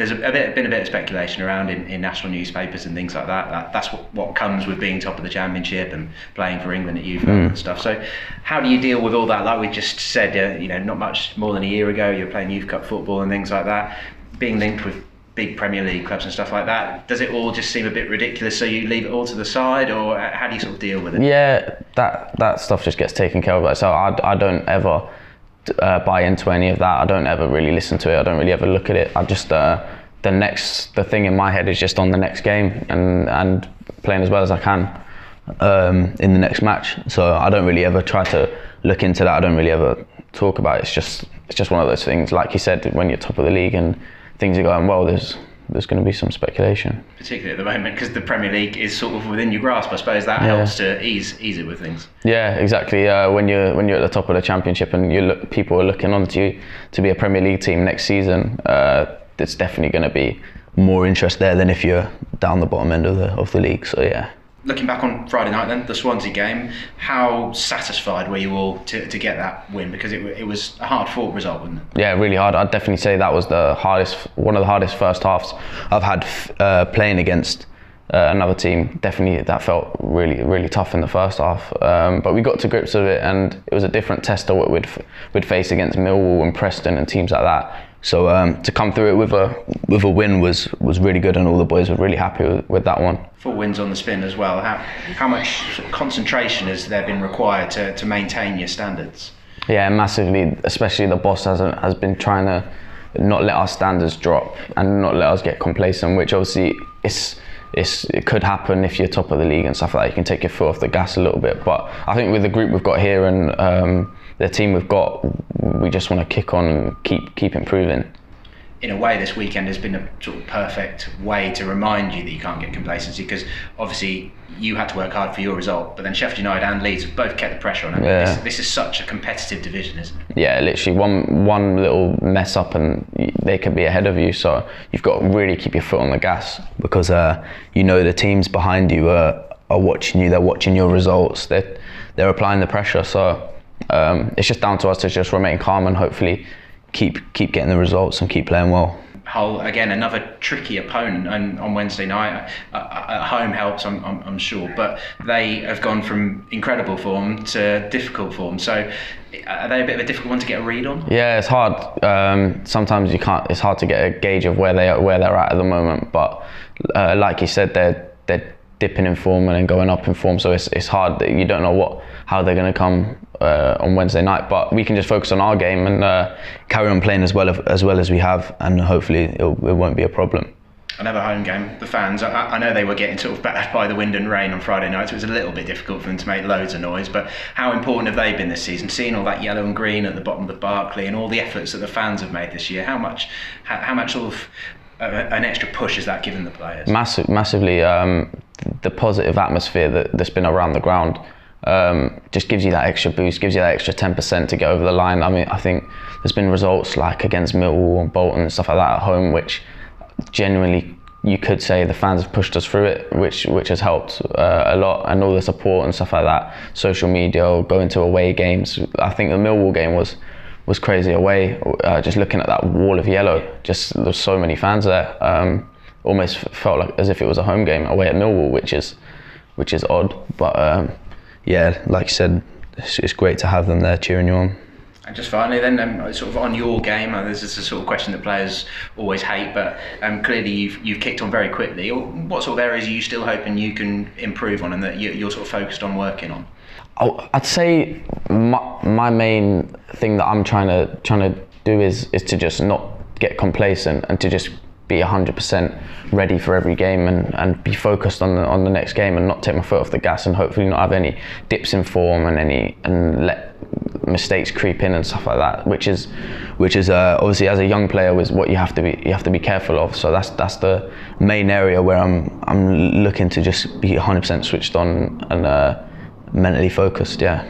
there's been a bit of speculation around in national newspapers and things like that. That's what comes with being top of the Championship and playing for England at youth level and stuff. So how do you deal with all that? Like we just said, not much more than a year ago, you were playing youth cup football and things like that, being linked with big Premier League clubs and stuff like that. Does it all just seem a bit ridiculous, so you leave it all to the side, or how do you sort of deal with it? Yeah, that stuff just gets taken care of. So I don't ever buy into any of that. I don't ever really listen to it. I don't really ever look at it. I just the thing in my head is just on the next game and playing as well as I can in the next match. So I don't really ever try to look into that. I don't really ever talk about it. It's just one of those things. Like you said, when you're top of the league and things are going well, there's going to be some speculation. Particularly at the moment, because the Premier League is sort of within your grasp. I suppose that helps to ease it with things. Yeah, exactly. When you're at the top of the Championship and people are looking on to you to be a Premier League team next season, there's definitely going to be more interest there than if you're down the bottom end of the league. So yeah. Looking back on Friday night then, the Swansea game, how satisfied were you all to get that win? Because it was a hard-fought result, wasn't it? Yeah, really hard. I'd definitely say that was one of the hardest first halves I've had playing against another team. Definitely that felt really, really tough in the first half. But we got to grips with it, and it was a different test to what we'd face against Millwall and Preston and teams like that. So to come through it with a win was really good, and all the boys were really happy with that one. 4 wins on the spin as well. How much sort of concentration has there been required to maintain your standards? Yeah, massively. Especially the boss has been trying to not let our standards drop and not let us get complacent, which obviously it could happen if you're top of the league and stuff like that. You can take your foot off the gas a little bit, but I think with the group we've got here and the team we've got, we just want to kick on and keep improving. In a way, this weekend has been a sort of perfect way to remind you that you can't get complacency, because obviously you had to work hard for your result, but then Sheffield United and Leeds have both kept the pressure on them. Yeah. This is such a competitive division, isn't it? Yeah, literally one little mess up and they could be ahead of you, so you've got to really keep your foot on the gas, because the teams behind you are watching you, they're watching your results, they're applying the pressure, so it's just down to us to just remain calm and hopefully keep getting the results and keep playing well. Hull, again, another tricky opponent, and on Wednesday night at home helps, I'm sure, but they have gone from incredible form to difficult form. So are they a bit of a difficult one to get a read on? Yeah, it's hard. Sometimes you can't. It's hard to get a gauge of where they're at the moment. But like you said, they're dipping in form and then going up in form. So it's hard. You don't know how they're going to come on Wednesday night. But we can just focus on our game and carry on playing as well as we have, and hopefully it won't be a problem. Another home game. The fans, I know they were getting sort of battered by the wind and rain on Friday night, so it was a little bit difficult for them to make loads of noise. But how important have they been this season? Seeing all that yellow and green at the bottom of the Barclay and all the efforts that the fans have made this year, how much sort of an extra push has that given the players? Massively. The positive atmosphere that's been around the ground just gives you that extra boost, gives you that extra 10% to get over the line. I mean, I think there's been results like against Millwall and Bolton and stuff like that at home, which genuinely you could say the fans have pushed us through it, which has helped a lot, and all the support and stuff like that, social media, or going to away games. I think the Millwall game was crazy away, just looking at that wall of yellow, just there's so many fans there. Almost felt like as if it was a home game away at Millwall, which is odd, but yeah, like you said, it's great to have them there cheering you on. And just finally then, sort of on your game, this is a sort of question that players always hate, but clearly you've kicked on very quickly. What sort of areas are you still hoping you can improve on and that you're sort of focused on working on? I'd say my main thing that I'm trying to do is to just not get complacent and to just be 100% ready for every game and be focused on the next game and not take my foot off the gas and hopefully not have any dips in form and let mistakes creep in and stuff like that, which is obviously as a young player is what you have to be careful of. So that's the main area where I'm looking to just be 100% switched on and mentally focused. Yeah.